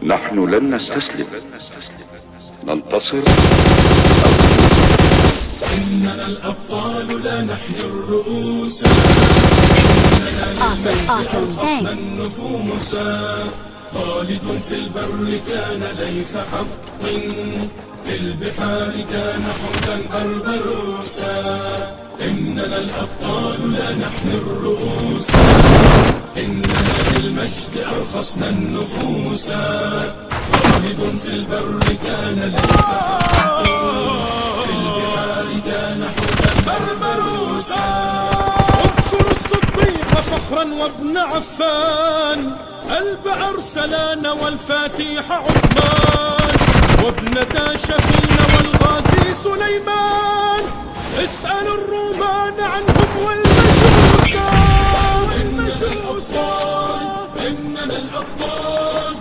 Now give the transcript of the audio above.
نحن لن نستسلم، ننتصر. إننا الأبطال لا نحمي الرؤوس، أرخصنا النفوس. خالد في البر كان ليث حق، في البحار كان حوتا بربروسا. إننا الأبطال لا نحمي الرؤوس، إننا للمجد أرخصنا النفوس. خالد في البر كان ليث حق، في البحار كان حوتا بربروسا. اذكر الصديق فخرا وابن عفان، الب أرسلان والفاتح عثمان، وابنتا شفين والغازي سليمان. اسأل الرومان عنهم والمجوسان. إننا الأبطال، إننا الأبطال،